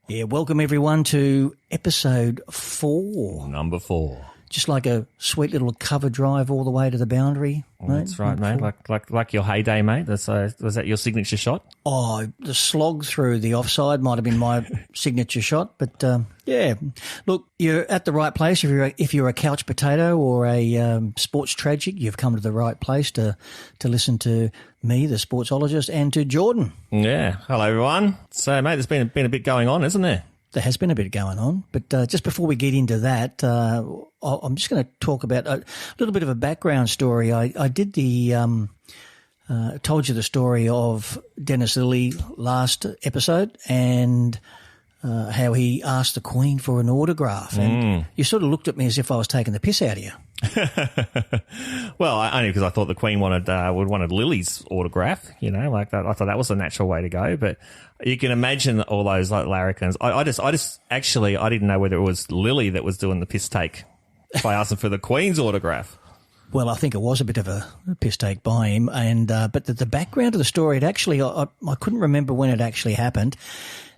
Yeah, welcome everyone to episode 4. Number 4. Just like a sweet little cover drive all the way to the boundary, mate. That's right, mate. Like your heyday, mate. Was that your signature shot? Oh, the slog through the offside might have been my signature shot, but yeah. Look, you're at the right place. If you're a couch potato or a sports tragic, you've come to the right place to listen to me, the sportsologist, and to Jordan. Yeah. Hello, everyone. So, mate, there's been a bit going on, isn't there? There has been a bit going on, but just before we get into that, I'm just going to talk about a little bit of a background story. I did told you the story of Dennis Lillee last episode and how he asked the Queen for an autograph. And you sort of looked at me as if I was taking the piss out of you. Well, only because I thought the Queen wanted Lillee's autograph. You know, like that. I thought that was the natural way to go. But you can imagine all those like larrikins. I didn't know whether it was Lillee that was doing the piss take by asking for the Queen's autograph. Well, I think it was a bit of a piss take by him, and but the background of the story, it actually I couldn't remember when it actually happened,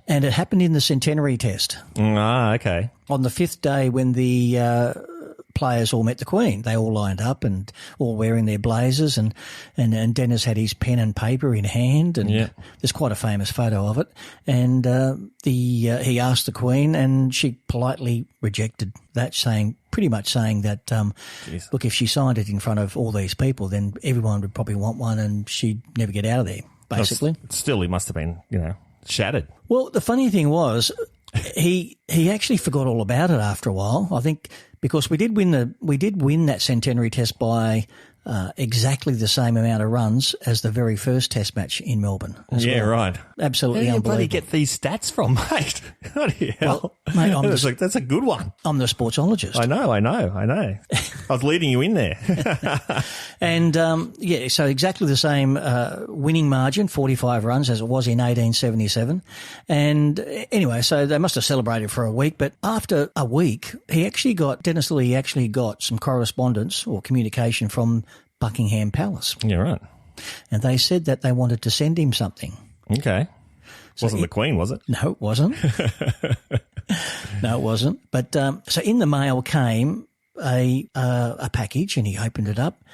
and it happened in the centenary test. Okay. On the 5th day when the players all met the Queen. They all lined up and all wearing their blazers, and Dennis had his pen and paper in hand, and there's quite a famous photo of it. And he asked the Queen, and she politely rejected that, pretty much saying that, look, if she signed it in front of all these people, then everyone would probably want one, and she'd never get out of there, basically. Still, he must have been, shattered. Well, the funny thing was, he actually forgot all about it after a while. I think because we did win that centenary test by exactly the same amount of runs as the very first test match in Melbourne. Yeah, well. Right. Absolutely Where do you unbelievable. bloody get these stats from, mate? Bloody hell. Well, mate, that's a good one. I'm the sportsologist. I know. I was leading you in there. And, so exactly the same winning margin, 45 runs, as it was in 1877. And anyway, so they must have celebrated for a week. But after a week, Dennis Lillee actually got some correspondence or communication from Buckingham Palace. Yeah, right. And they said that they wanted to send him something. Okay. Wasn't the Queen, was it? No, it wasn't. No, it wasn't. But so in the mail came a package, and he opened it up,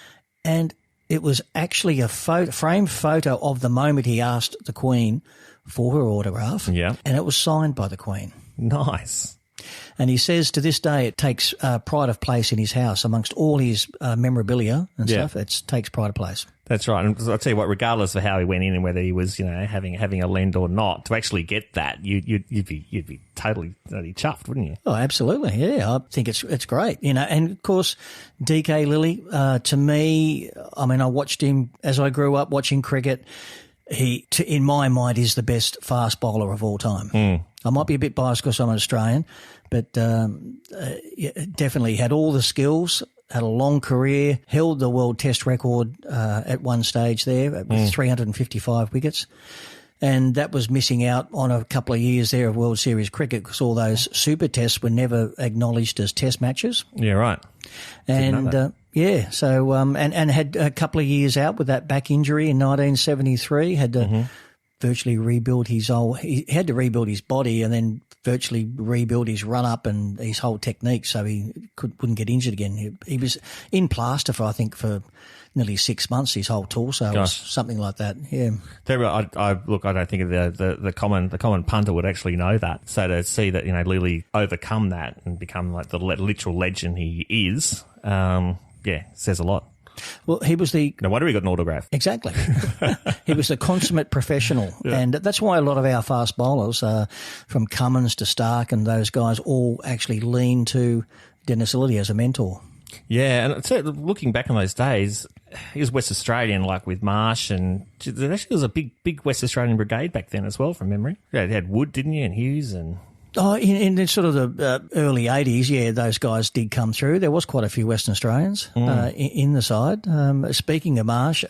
and it was actually a framed photo of the moment he asked the Queen for her autograph. Yeah. And it was signed by the Queen. Nice. And he says to this day it takes pride of place in his house amongst all his memorabilia and stuff. It takes pride of place. That's right. And I'll tell you what, regardless of how he went in and whether he was, having a lend or not, to actually get that, you'd be totally chuffed, wouldn't you? Oh, absolutely. Yeah, I think it's great. And of course, DK Lillee, to me, I mean, I watched him as I grew up watching cricket. He, in my mind, is the best fast bowler of all time. I might be a bit biased because I'm an Australian, but definitely had all the skills, had a long career, held the world test record at one stage there with 355 wickets. And that was missing out on a couple of years there of World Series cricket because all those super tests were never acknowledged as test matches. Yeah, right. And so and had a couple of years out with that back injury in 1973. Had to virtually rebuild he had to rebuild his body and then virtually rebuild his run up and his whole technique so he wouldn't get injured again. He was in plaster for nearly 6 months, his whole torso or something like that. Yeah. I don't think the common punter would actually know that. So to see that, Lillee overcome that and become like the literal legend he is, says a lot. Well, he was no wonder he got an autograph. Exactly. He was a consummate professional. Yeah. And that's why a lot of our fast bowlers, from Cummins to Stark and those guys, all actually lean to Dennis Lillee as a mentor. Yeah, and so looking back on those days, he was West Australian, like with Marsh, and there actually was a big West Australian brigade back then as well, from memory. Yeah, you had Wood, didn't you, and Hughes and... Oh, in sort of the early 80s, those guys did come through. There was quite a few Western Australians in the side. Speaking of Marsh,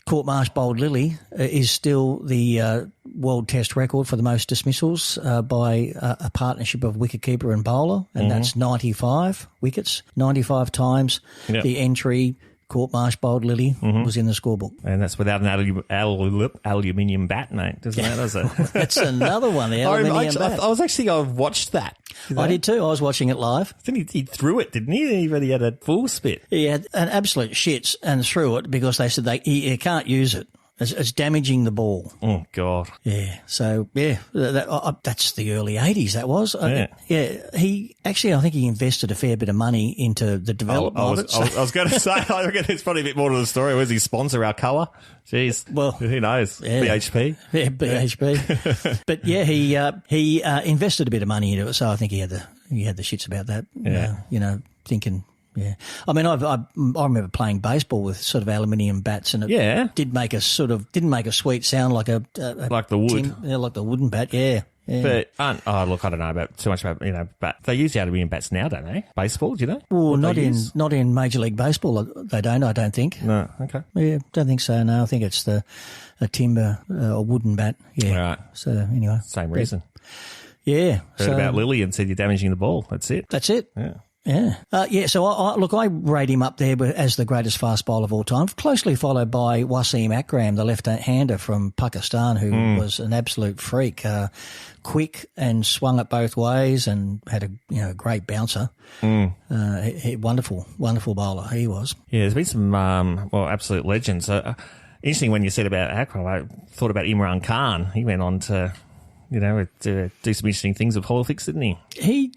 Court Marsh bowled Lillee is still the world test record for the most dismissals by a partnership of wicketkeeper and bowler, and that's 95 wickets, 95 times the entry court-marsh bowled Lillee was in the scorebook. And that's without an aluminium bat, mate, doesn't it? Does it? That's another one, the aluminium bat. I watched that. I did too. I was watching it live. Then he threw it, didn't he? He had a full spit. He had an absolute shits and threw it because they said he can't use it. It's damaging the ball. Oh, God. Yeah. So, yeah, that's the early 80s, that was. He actually, I think he invested a fair bit of money into the development of it. I was going to say, I reckon there's probably a bit more to the story. Where's he sponsor Alcoa? Jeez. Well, who knows? Yeah. BHP. Yeah, BHP. But, yeah, he invested a bit of money into it, so I think he had the shits about that. Yeah. Thinking... Yeah, I mean, I remember playing baseball with sort of aluminium bats, and it didn't make a sweet sound like like the wood, like the wooden bat. Yeah. But look, I don't know about too much about but they use the aluminium bats now, don't they? Baseball, do you know? Well, not in Major League Baseball. They don't. I don't think. No. Okay. Yeah, don't think so. No, I think it's a timber, a wooden bat. Yeah. Right. So anyway, same reason. Yeah. Heard about Lillee and said you're damaging the ball. That's it. Yeah. Yeah. So I rate him up there as the greatest fast bowler of all time, closely followed by Wasim Akram, the left-hander from Pakistan, who was an absolute freak, quick and swung it both ways and had a great bouncer. Wonderful bowler he was. Yeah, there's been some absolute legends. Interesting when you said about Akram. I thought about Imran Khan. He went on to do some interesting things with politics, didn't he? I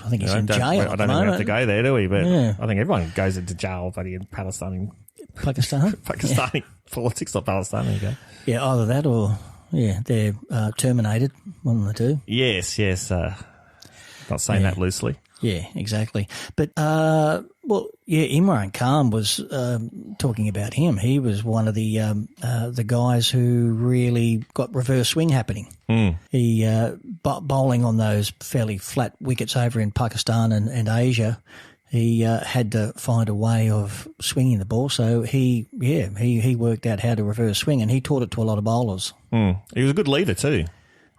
think he's in jail. I don't even have to go there, do we? But I think everyone goes into jail, buddy, in Pakistan. Pakistani politics, not Palestine. There you go. Yeah, either that or they're terminated. One of the two. Yes. Not saying that loosely. Yeah, exactly. But Imran Khan was talking about him. He was one of the guys who really got reverse swing happening. He bowling on those fairly flat wickets over in Pakistan and Asia. He had to find a way of swinging the ball. So he worked out how to reverse swing, and he taught it to a lot of bowlers. He was a good leader too.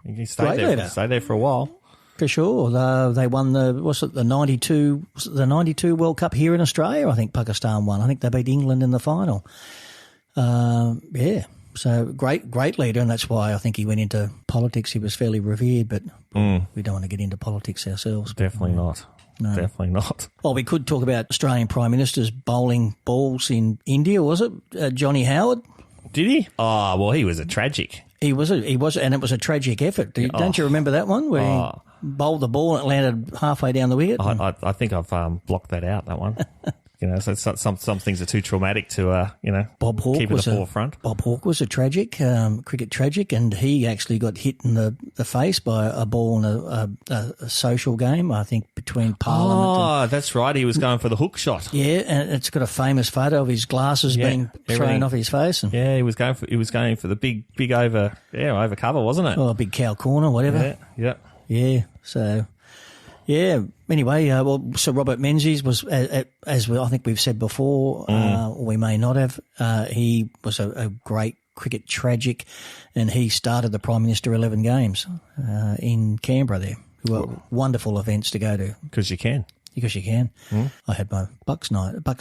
He stayed there for a while. For sure. They won the 92 World Cup here in Australia. I think Pakistan won. I think they beat England in the final. So great leader, and that's why I think he went into politics. He was fairly revered, but we don't want to get into politics ourselves. Definitely not. No. Definitely not. Well, we could talk about Australian Prime Ministers bowling balls in India, was it? Johnny Howard? Did he? Oh, well, he was a tragic. He was, and it was a tragic effort. Don't you remember that one where he bowled the ball and it landed halfway down the wicket? I think I've blocked that out, that one. So some things are too traumatic to, Bob Hawke keep at the forefront. Bob Hawke was a tragic, cricket tragic, and he actually got hit in the face by a ball in a social game, I think, between Parliament. That's right. He was going for the hook shot. Yeah, and it's got a famous photo of his glasses being thrown off his face. And, he was going for the big over cover, wasn't it? Oh, a big cow corner, whatever. Yeah. So. Yeah. Anyway, Sir Robert Menzies was, as I think we've said before, or we may not have, he was a great cricket tragic, and he started the Prime Minister 11 games in Canberra there. Were wonderful events to go to. Because you can. I had my Bucks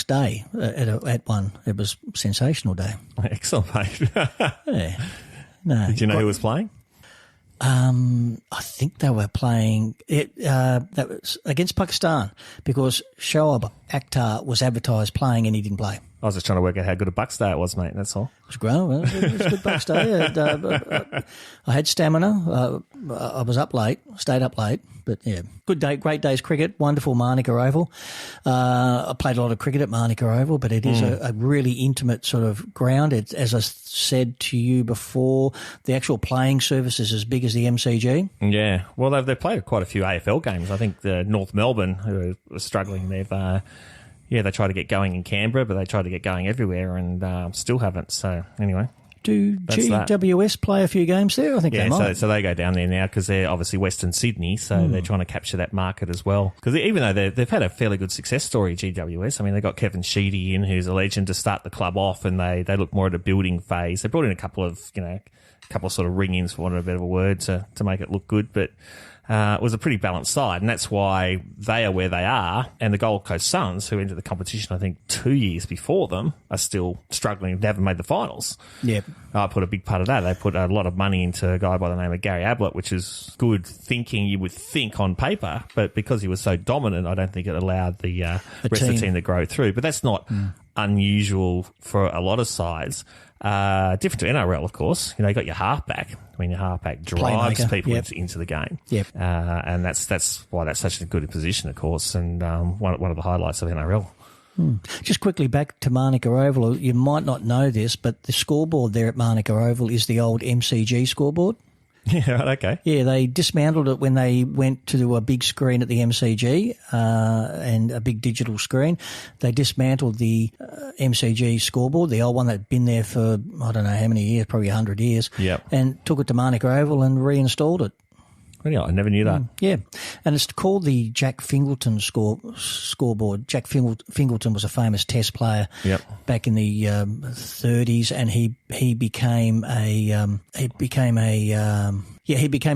Day at one. It was a sensational day. Excellent, mate. Yeah. No. Did you know who was playing? I think they were playing it. That was against Pakistan because Shoaib Akhtar was advertised playing and he didn't play. I was just trying to work out how good a Bucks Day it was, mate. That's all. It was great. Well, it was a good Bucks Day. I had stamina. I was up late, stayed up late, but yeah, good day, great day's cricket. Wonderful Manuka Oval. I played a lot of cricket at Manuka Oval, but it is a really intimate sort of ground. It's, as I said to you before, the actual playing surface is as big as the MCG. Yeah, well, they've played quite a few AFL games. I think the North Melbourne, who are struggling, they tried to get going in Canberra, but they tried to get going everywhere and still haven't. So anyway. Do GWS play a few games there? I think they might. So they go down there now because they're obviously Western Sydney, so they're trying to capture that market as well. Because even though they've had a fairly good success story, GWS, I mean, they got Kevin Sheedy in, who's a legend, to start the club off, and they look more at a building phase. They brought in a couple of, a couple of sort of ring-ins, for want of a better word, to make it look good. But it was a pretty balanced side, and that's why they are where they are. And the Gold Coast Suns, who entered the competition, I think, 2 years before them, are still struggling. They haven't made the finals. Yeah. I put a big part of that. They put a lot of money into a guy by the name of Gary Ablett, which is good thinking, you would think, on paper. But because he was so dominant, I don't think it allowed the rest of the team to grow through. But that's not unusual for a lot of sides. Different to NRL, of course. You got your halfback. I mean, your halfback drives Playmaker. people Yep. into the game. Yep. And that's why that's such a good position, of course, and one of the highlights of NRL. Just quickly back to Manuka Oval. You might not know this, but the scoreboard there at Manuka Oval is the old MCG scoreboard. Yeah, right, okay. Yeah, they dismantled it when they went to do a big screen at the MCG and a big digital screen. They dismantled the MCG scoreboard, the old one that had been there for, I don't know how many years, probably 100 years, Yep. and took it to Manuka Oval and reinstalled it. Really, I never knew that. Yeah, and it's called the Jack Fingleton scoreboard. Jack Fingleton was a famous Test player Yep. back in the 30s, and he became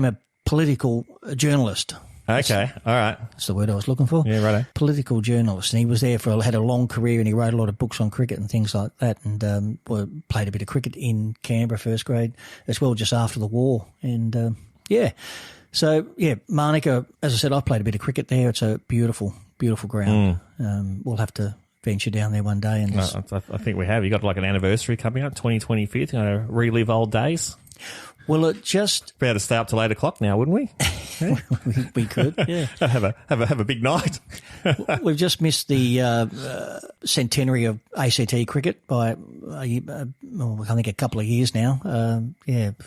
a political journalist. Okay, all right. That's the word I was looking for. Yeah, righto. Political journalist, and he was there had a long career, and he wrote a lot of books on cricket and things like that, and played a bit of cricket in Canberra first grade as well, just after the war, and yeah. So, yeah, Manuka, as I said, I played a bit of cricket there. It's a beautiful, beautiful ground. We'll have to venture down there one day. And I think we have. You got like an anniversary coming up, 2025. You're going to relive old days. well, it just Be able to stay up till 8 o'clock now, wouldn't we? we could, yeah. have a big night. We've just missed the centenary of ACT cricket by, I think, a couple of years now.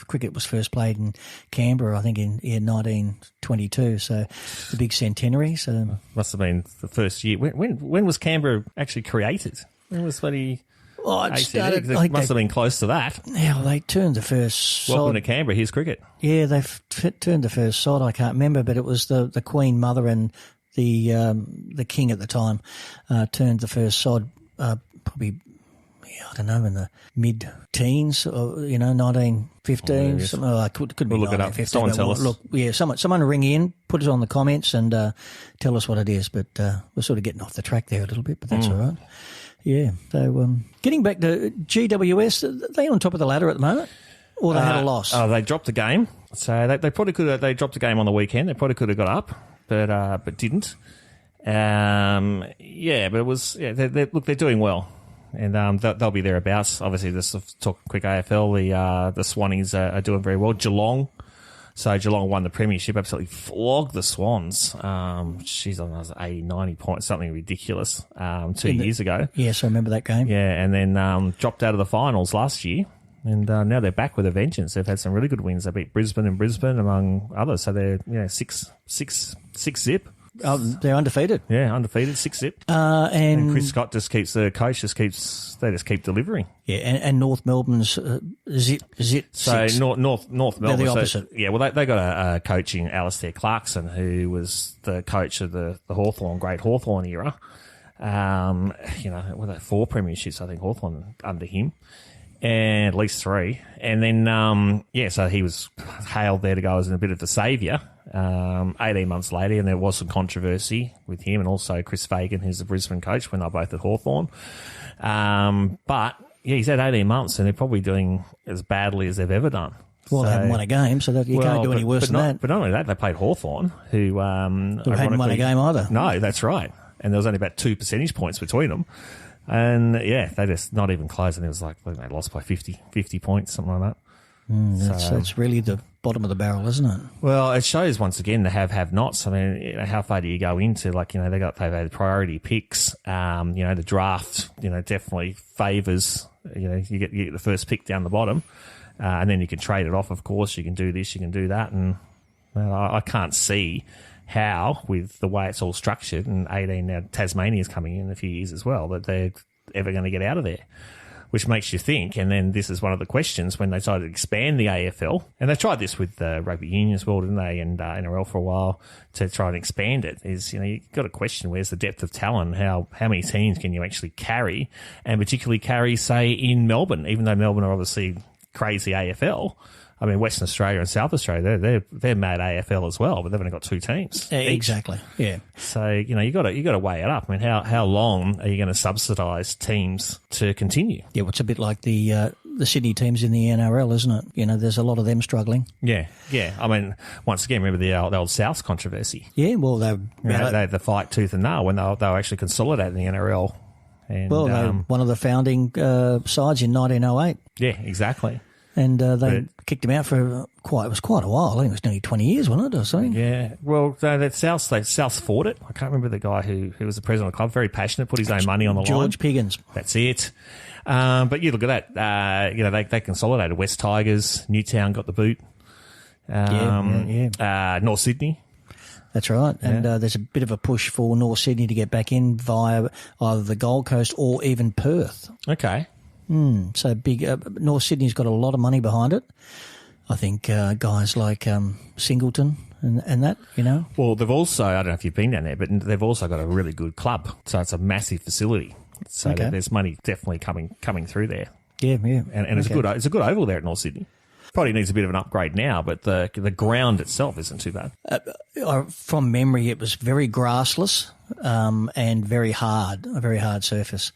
Cricket was first played in Canberra, I think, in 1922. So the big centenary. So Must have been the first year. When was Canberra actually created? When was bloody it ACT? started. It must have been close to that. Yeah, they turned the first Welcome sod. to Canberra. Here's cricket. Yeah, they've turned the first sod. I can't remember, but it was the Queen Mother and the King at the time turned the first sod. Probably, I don't know, in the mid-teens, or 1915. Could be We'll look it up. 1950. Someone tell us. Look, yeah, someone ring in, put it on the comments, and tell us what it is. But we're sort of getting off the track there a little bit, but that's all right. Yeah. So getting back to GWS, are they on top of the ladder at the moment, or they had a loss? Oh, they dropped the game. So they probably could have. They dropped the game on the weekend. They probably could have got up, but didn't. But it was. Yeah, they're doing well, and they'll be thereabouts. Obviously, just to talk quick AFL. The Swannies are doing very well. Geelong won the premiership, absolutely flogged the Swans. She's on 80, 90 points, something ridiculous, 2 years ago. Yes, I remember that game. Yeah, and then dropped out of the finals last year. And now they're back with a vengeance. They've had some really good wins. They beat Brisbane, among others. So they're six zip. Oh, they're undefeated. Yeah, undefeated, 6 zip. And Chris Scott the coach just keep delivering. Yeah, and North Melbourne's zip. So six. North Melbourne. They're the opposite. They got a coach in Alistair Clarkson, who was the coach of the Hawthorn, great Hawthorn era. With 4 premierships, I think, Hawthorn under him. And at least 3. And then, so he was hailed there to go as a bit of the saviour. 18 months later, and there was some controversy with him and also Chris Fagan, who's the Brisbane coach, when they're both at Hawthorn. But, yeah, he's had 18 months and they're probably doing as badly as they've ever done. Well, they haven't won a game, so that you can't do any worse than that. But not only that, they played Hawthorn, who hadn't won a game either. No, that's right. And there was only about 2 percentage points between them. And, yeah, they just not even close. And it was like they lost by 50 points, something like that. That's really the bottom of the barrel, isn't it? Well, it shows once again the have-nots. I mean, how far do you go into? They've had priority picks. The draft, definitely favours. You get the first pick down the bottom, and then you can trade it off. Of course, you can do this, you can do that, and I can't see how, with the way it's all structured, and 18 now Tasmania's coming in a few years as well, that they're ever going to get out of there. Which makes you think, and then this is one of the questions when they decided to expand the AFL, and they tried this with rugby union as well, didn't they, and NRL for a while, to try and expand it, is, you've got to question where's the depth of talent, how many teams can you actually carry, and particularly carry, say, in Melbourne, even though Melbourne are obviously crazy AFL, I mean, Western Australia and South Australia, they're mad AFL as well, but they've only got 2 teams. Exactly. Yeah. So you got to weigh it up. I mean, how long are you going to subsidise teams to continue? Yeah, well, it's a bit like the Sydney teams in the NRL, isn't it? You know, there's a lot of them struggling. Yeah. I mean, once again, remember the old Souths controversy. Yeah, well, they had the fight tooth and nail when they were actually consolidating the NRL. And, well, they were one of the founding sides in 1908. Yeah, exactly. And they kicked him out for quite a while. I think it was nearly 20 years, wasn't it, or something? Yeah. Well, South fought it. I can't remember the guy who was the president of the club. Very passionate, put his own money on the line. George Piggins. That's it. But you look at that. They consolidated. West Tigers, Newtown got the boot. North Sydney. That's right. And there's a bit of a push for North Sydney to get back in via either the Gold Coast or even Perth. Okay. So big. North Sydney's got a lot of money behind it. I think guys like Singleton and that, you know. Well, they've also, I don't know if you've been down there, but they've also got a really good club. So it's a massive facility. So there's money definitely coming through there. Yeah. And it's a good oval there at North Sydney. Probably needs a bit of an upgrade now, but the ground itself isn't too bad. From memory, it was very grassless and very hard, a very hard surface,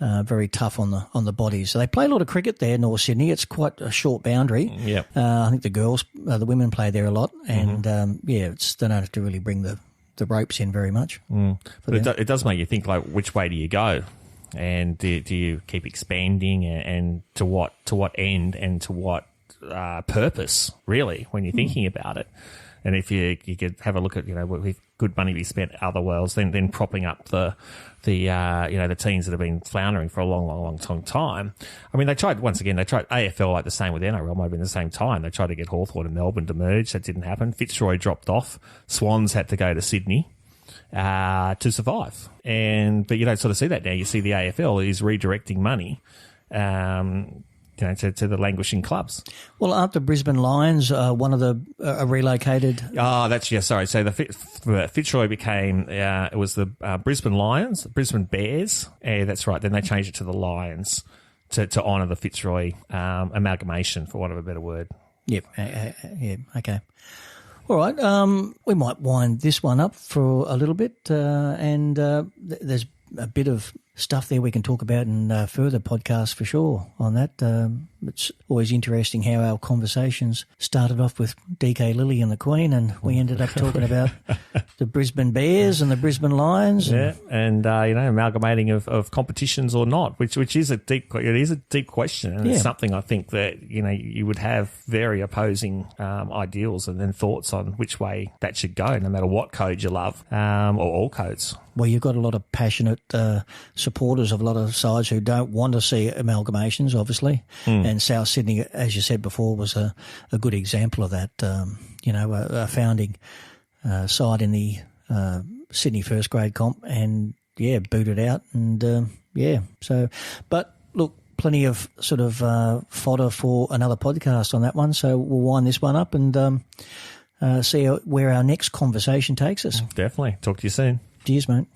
very tough on the body. So they play a lot of cricket there, North Sydney. It's quite a short boundary. Yeah, I think the women play there a lot, and they don't have to really bring the ropes in very much. But it does make you think, like, which way do you go? And do you keep expanding, and to what end, and to what purpose, really, when you're thinking about it? And if you could have a look at, with good money be spent other worlds, then propping up the teams that have been floundering for a long time. I mean, they tried AFL like the same with NRL, might have been the same time. They tried to get Hawthorn and Melbourne to merge. That didn't happen. Fitzroy dropped off. Swans had to go to Sydney to survive. But you don't sort of see that now. You see the AFL is redirecting money to the languishing clubs. Well, aren't the Brisbane Lions one of the relocated? Oh, sorry. So the Fitzroy became it was the Brisbane Lions, Brisbane Bears. Yeah, that's right. Then they changed it to the Lions to honour the Fitzroy amalgamation, for want of a better word. Yep. Yeah. Okay. All right. We might wind this one up for a little bit, and there's a bit of stuff there we can talk about in further podcasts for sure on that. It's always interesting how our conversations started off with DK Lillee and the Queen, and we ended up talking about the Brisbane Bears and the Brisbane Lions. Yeah, and amalgamating of competitions or not, which is a deep question, and it's something I think that you would have very opposing ideals and then thoughts on which way that should go, no matter what code you love, or all codes. Well, you've got a lot of passionate supporters of a lot of sides who don't want to see amalgamations, obviously. And South Sydney, as you said before, was a good example of that. A founding side in the Sydney first grade comp, and booted out, and but look, plenty of sort of fodder for another podcast on that one. So we'll wind this one up and see where our next conversation takes us. Definitely. Talk to you soon. Cheers, mate.